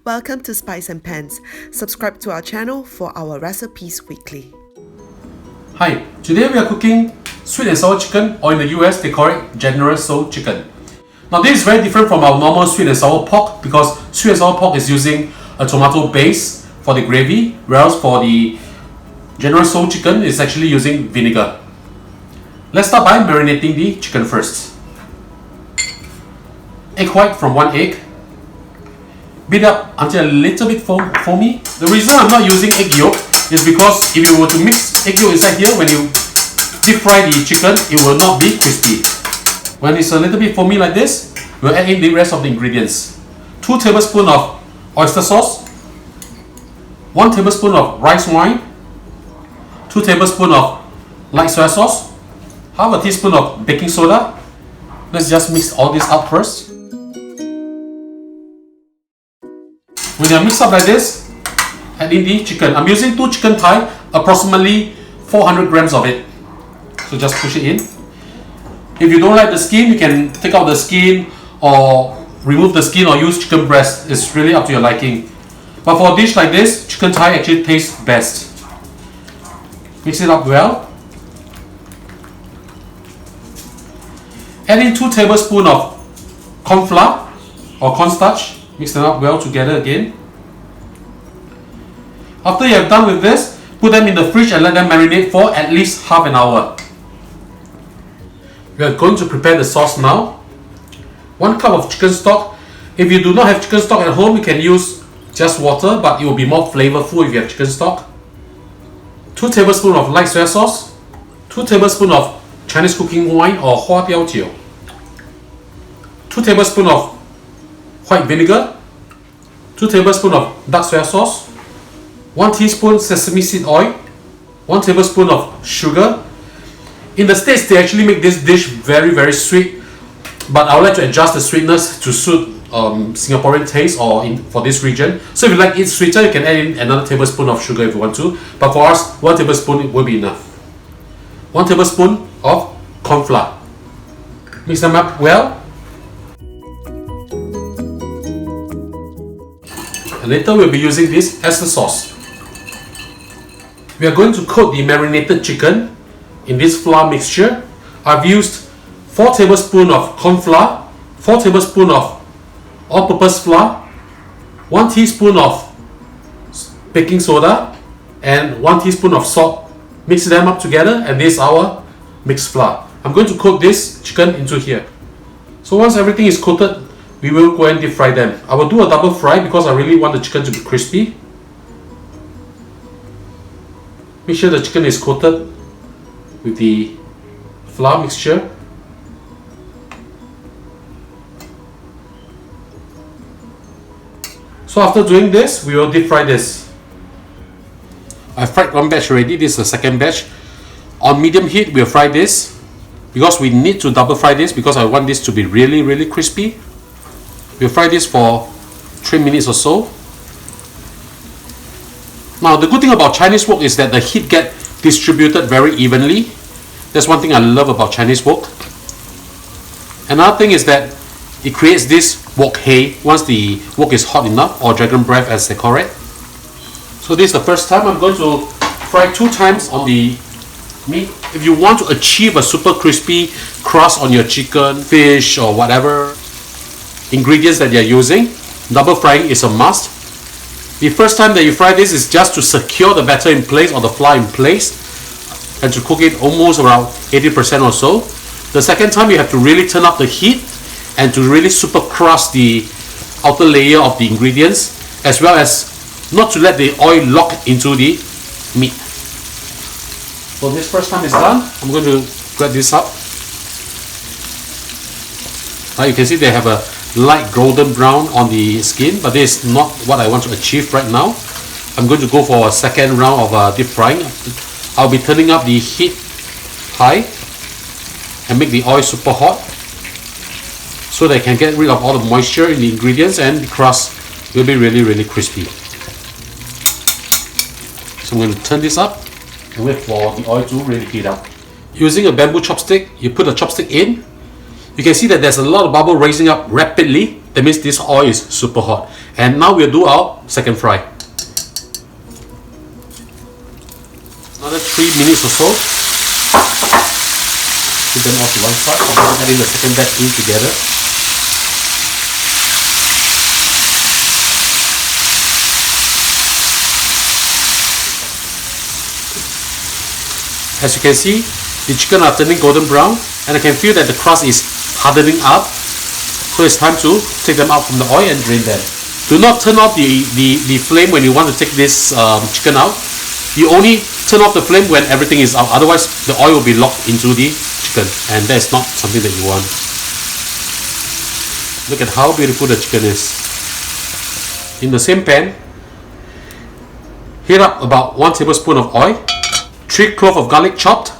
Welcome to Spice and Pans. Subscribe to our channel for our recipes weekly. Hi, today we are cooking sweet and sour chicken, or in the US they call it General Tso chicken. Now this is very different from our normal sweet and sour pork because sweet and sour pork is using a tomato base for the gravy, whereas for the General Tso chicken is actually using vinegar. Let's start by marinating the chicken first. Egg white from 1 egg. Beat up until a little bit foamy. The reason I'm not using egg yolk is because if you were to mix egg yolk inside here, when you deep fry the chicken, it will not be crispy. When it's a little bit foamy like this, we'll add in the rest of the ingredients. 2 tablespoons of oyster sauce, 1 tablespoon of rice wine, 2 tablespoons of light soya sauce, half a teaspoon of baking soda. Let's just mix all this up first. When you mix up like this, add in the chicken. I'm using 2 chicken thigh, approximately 400 grams of it. So just push it in. If you don't like the skin, you can take out the skin or remove the skin or use chicken breast. It's really up to your liking. But for a dish like this, chicken thigh actually tastes best. Mix it up well. Add in 2 tablespoons of cornflour or cornstarch. Mix them up well together again. After you have done with this, put them in the fridge and let them marinate for at least half an hour. We are going to prepare the sauce now. 1 cup of chicken stock. If you do not have chicken stock at home, you can use just water, but it will be more flavorful if you have chicken stock. 2 tablespoons of light soya sauce. 2 tablespoons of Chinese cooking wine or hoa diao jiu. 2 tablespoons of white vinegar, 2 tablespoons of dark soya sauce, 1 teaspoon sesame seed oil, 1 tablespoon of sugar. In the States, they actually make this dish very sweet, but I would like to adjust the sweetness to suit Singaporean taste or for this region. So if you like it sweeter, you can add in another tablespoon of sugar if you want to, but for us, 1 tablespoon will be enough. 1 tablespoon of cornflour. Mix them up well. And later we'll be using this as the sauce. We are going to coat the marinated chicken in this flour mixture. I've used 4 tablespoons of corn flour, 4 tablespoons of all-purpose flour, 1 teaspoon of baking soda, and 1 teaspoon of salt. Mix them up together, and this is our mixed flour. I'm going to coat this chicken into here. So once everything is coated, we will go and deep fry them. I will do a double fry because I really want the chicken to be crispy. Make sure the chicken is coated with the flour mixture. So after doing this, we will deep fry this. I fried 1 batch already. This is the second batch. On medium heat, we'll fry this because we need to double fry this because I want this to be really crispy. We'll fry this for 3 minutes or so. Now the good thing about Chinese wok is that the heat gets distributed very evenly. That's one thing I love about Chinese wok. Another thing is that it creates this wok hay once the wok is hot enough, or dragon breath as they call it. So this is the first time. I'm going to fry 2 times on the meat. If you want to achieve a super crispy crust on your chicken, fish or whatever ingredients that you're using, double frying is a must. The first time that you fry this is just to secure the batter in place or the flour in place and to cook it almost around 80% or so. The second time you have to really turn up the heat and to really super crust the outer layer of the ingredients, as well as not to let the oil lock into the meat. So this first time is done. I'm going to grab this up. Now you can see they have a light golden brown on the skin, but this is not what I want to achieve right now. I'm going to go for a second round of deep frying. I'll be turning up the heat high and make the oil super hot so that I can get rid of all the moisture in the ingredients and the crust will be really crispy. So I'm going to turn this up and wait for the oil to really heat up. Using a bamboo chopstick, you put a chopstick in. You can see that there's a lot of bubble raising up rapidly. That means this oil is super hot. And now we'll do our second fry. Another 3 minutes or so. Put them off to one side. I'm going to add in the second batch in together. As you can see, the chicken are turning golden brown, and I can feel that the crust is hardening up. So it's time to take them out from the oil and drain them. Do not turn off the flame when you want to take this chicken out. You only turn off the flame when everything is out. Otherwise, the oil will be locked into the chicken, and that's not something that you want. Look at how beautiful the chicken is. In the same pan, heat up about 1 tablespoon of oil, 3 cloves of garlic chopped,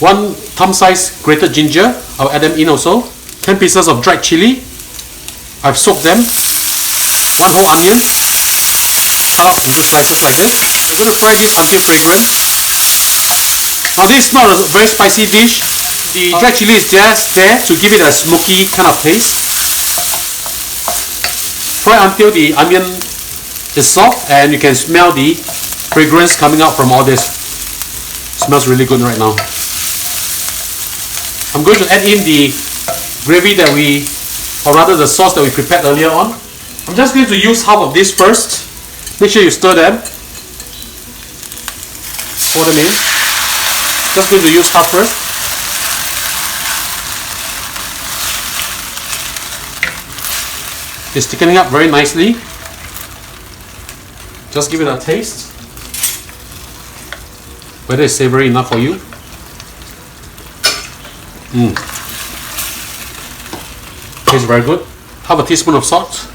1 thumb-sized grated ginger, I'll add them in also, 10 pieces of dried chili, I've soaked them, 1 whole onion, cut up into slices like this. We're going to fry this until fragrant. Now this is not a very spicy dish. The dried chili is just there to give it a smoky kind of taste. Fry until the onion is soft and you can smell the fragrance coming out from all this. Smells really good right now. I'm going to add in the gravy that or rather the sauce that we prepared earlier on. I'm just going to use half of this first. Make sure you stir them. Pour them in. Just going to use half first. It's thickening up very nicely. Just give it a taste. Whether it's savory enough for you. Tastes very good. Half a teaspoon of salt.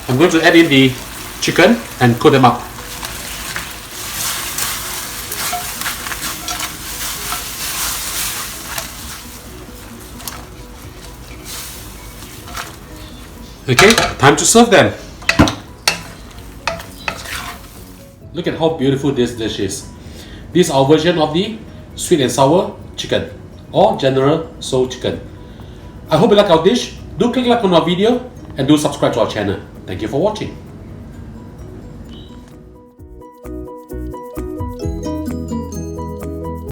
I'm going to add in the chicken and cook them up. Okay, time to serve them. Look at how beautiful this dish is. This is our version of the sweet and sour chicken or General Tso chicken. I hope you like our dish. Do click like on our video and do subscribe to our channel. Thank you for watching.